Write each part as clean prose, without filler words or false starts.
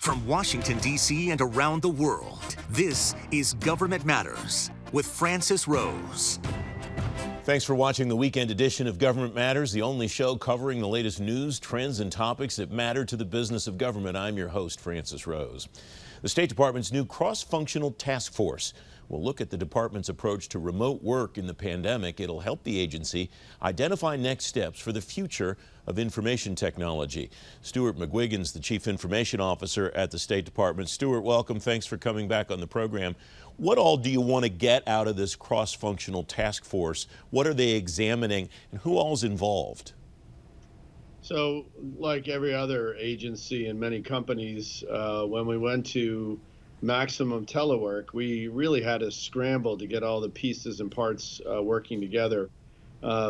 From Washington, D.C. and around the world, this is Government Matters with Francis Rose. Thanks for watching the weekend edition of Government Matters, the only show covering the latest news, trends, and topics that matter to the business of government. I'm your host, Francis Rose. The State Department's new cross-functional task force will look at the department's approach to remote work in the pandemic. It'll help the agency identify next steps for the future of information technology. Stuart McGuigan's the Chief Information Officer at the State Department. Stuart, welcome. Thanks for coming back on the program. What all do you want to get out of this cross-functional task force? What are they examining, and who all's involved? So, like every other agency and many companies, when we went to maximum telework, we really had to scramble to get all the pieces and parts working together.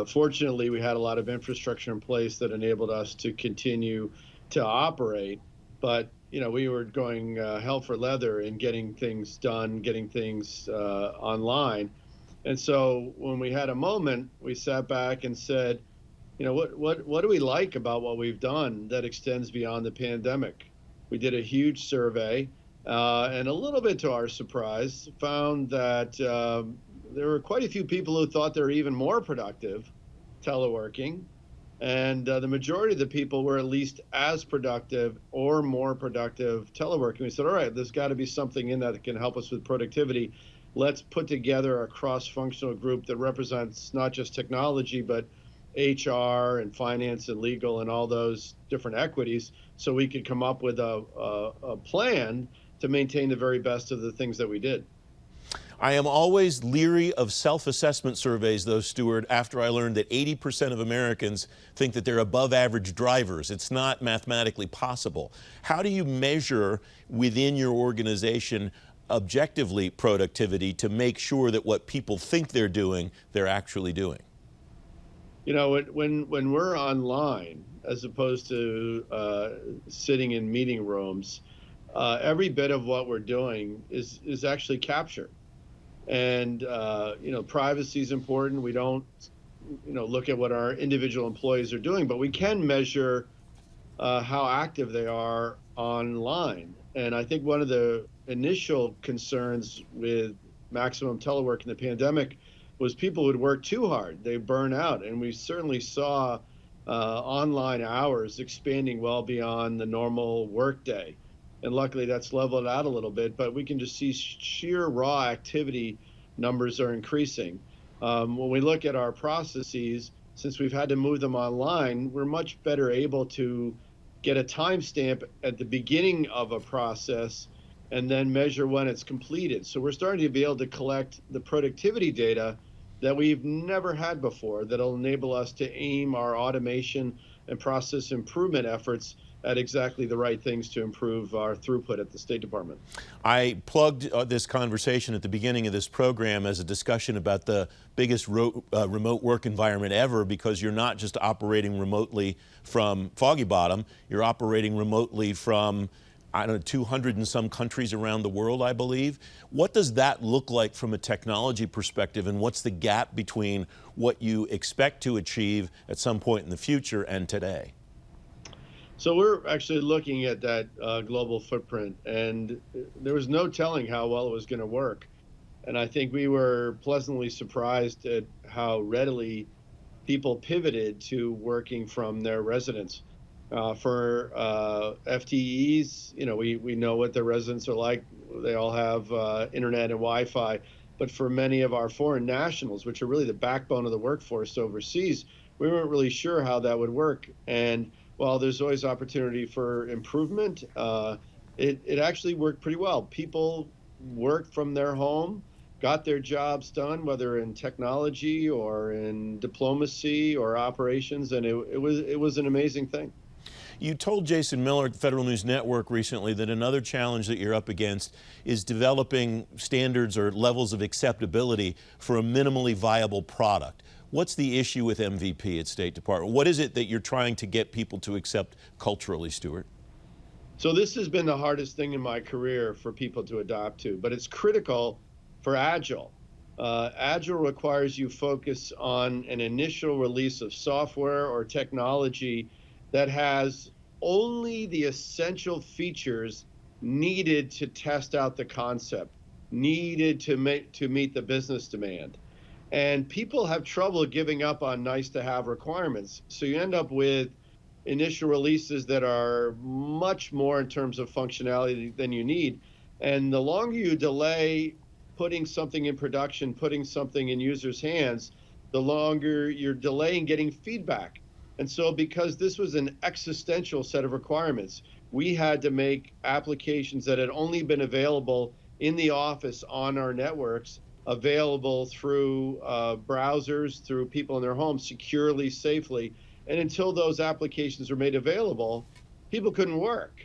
Fortunately, we had a lot of infrastructure in place that enabled us to continue to operate, but we were going hell for leather in getting things done, getting things online. And so when we had a moment, we sat back and said, what do we like about what we've done that extends beyond the pandemic? We did a huge survey, and a little bit to our surprise, found that there were quite a few people who thought they were even more productive teleworking. And the majority of the people were at least as productive or more productive teleworking. We said, all right, there's got to be something in that can help us with productivity. Let's put together a cross-functional group that represents not just technology, but HR and finance and legal and all those different equities, so we could come up with a plan to maintain the very best of the things that we did. I am always leery of self-assessment surveys, though, Stuart, after I learned that 80% of Americans think that they're above average drivers. It's not mathematically possible. How do you measure within your organization objectively productivity to make sure that what people think they're doing, they're actually doing? When we're online, as opposed to sitting in meeting rooms, every bit of what we're doing is actually captured. And, privacy is important. We don't, look at what our individual employees are doing, but we can measure how active they are online. And I think one of the initial concerns with maximum telework in the pandemic was people would work too hard. They burn out. And we certainly saw online hours expanding well beyond the normal workday. And luckily that's leveled out a little bit, but we can just see sheer raw activity numbers are increasing. When we look at our processes, since we've had to move them online, we're much better able to get a timestamp at the beginning of a process and then measure when it's completed. So we're starting to be able to collect the productivity data that we've never had before that'll enable us to aim our automation and process improvement efforts at exactly the right things to improve our throughput at the State Department. I plugged this conversation at the beginning of this program as a discussion about the biggest remote work environment ever, because you're not just operating remotely from Foggy Bottom, you're operating remotely from 200 and some countries around the world, I believe. What does that look like from a technology perspective, and what's the gap between what you expect to achieve at some point in the future and today? So we're actually looking at that global footprint, and there was no telling how well it was going to work. And I think we were pleasantly surprised at how readily people pivoted to working from their residence. For FTEs, we know what their residents are like. They all have internet and Wi-Fi. But for many of our foreign nationals, which are really the backbone of the workforce overseas, we weren't really sure how that would work. And while there's always opportunity for improvement, it actually worked pretty well. People worked from their home, got their jobs done, whether in technology or in diplomacy or operations, and it was an amazing thing. You told Jason Miller at the Federal News Network recently that another challenge that you're up against is developing standards or levels of acceptability for a minimally viable product. What's the issue with MVP at State Department? What is it that you're trying to get people to accept culturally, Stuart? So this has been the hardest thing in my career for people to adopt to, but it's critical for Agile. Agile requires you focus on an initial release of software or technology that has only the essential features needed to test out the concept, needed to meet the business demand. And people have trouble giving up on nice to have requirements. So you end up with initial releases that are much more in terms of functionality than you need. And the longer you delay putting something in production, putting something in users' hands, the longer you're delaying getting feedback. And so because this was an existential set of requirements, we had to make applications that had only been available in the office on our networks available through browsers, through people in their homes, securely, safely. And until those applications were made available, people couldn't work.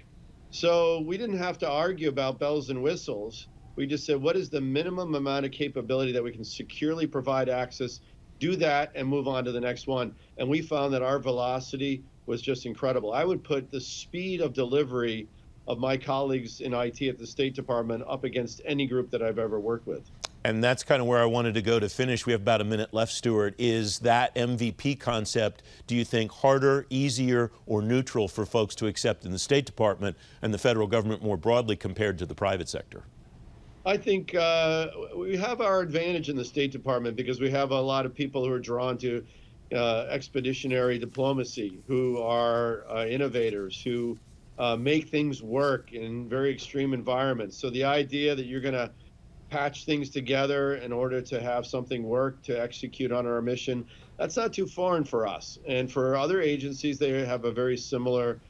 So we didn't have to argue about bells and whistles. We just said, what is the minimum amount of capability that we can securely provide access, do that, and move on to the next one. And we found that our velocity was just incredible. I would put the speed of delivery of my colleagues in IT at the State Department up against any group that I've ever worked with. And that's kind of where I wanted to go to finish. We have about a minute left, Stuart. Is that MVP concept, do you think, harder, easier, or neutral for folks to accept in the State Department and the federal government more broadly compared to the private sector? I think we have our advantage in the State Department because we have a lot of people who are drawn to expeditionary diplomacy, who are innovators, who make things work in very extreme environments. So the idea that you're going to patch things together in order to have something work to execute on our mission, that's not too foreign for us. And for other agencies, they have a very similar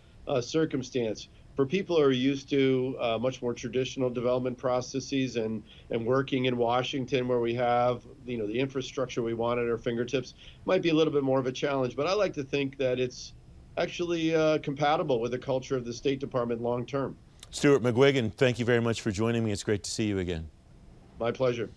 circumstance. For people who are used to much more traditional development processes and working in Washington, where we have the infrastructure we want at our fingertips, might be a little bit more of a challenge. But I like to think that it's actually compatible with the culture of the State Department long term. Stuart McGuigan, thank you very much for joining me. It's great to see you again. My pleasure.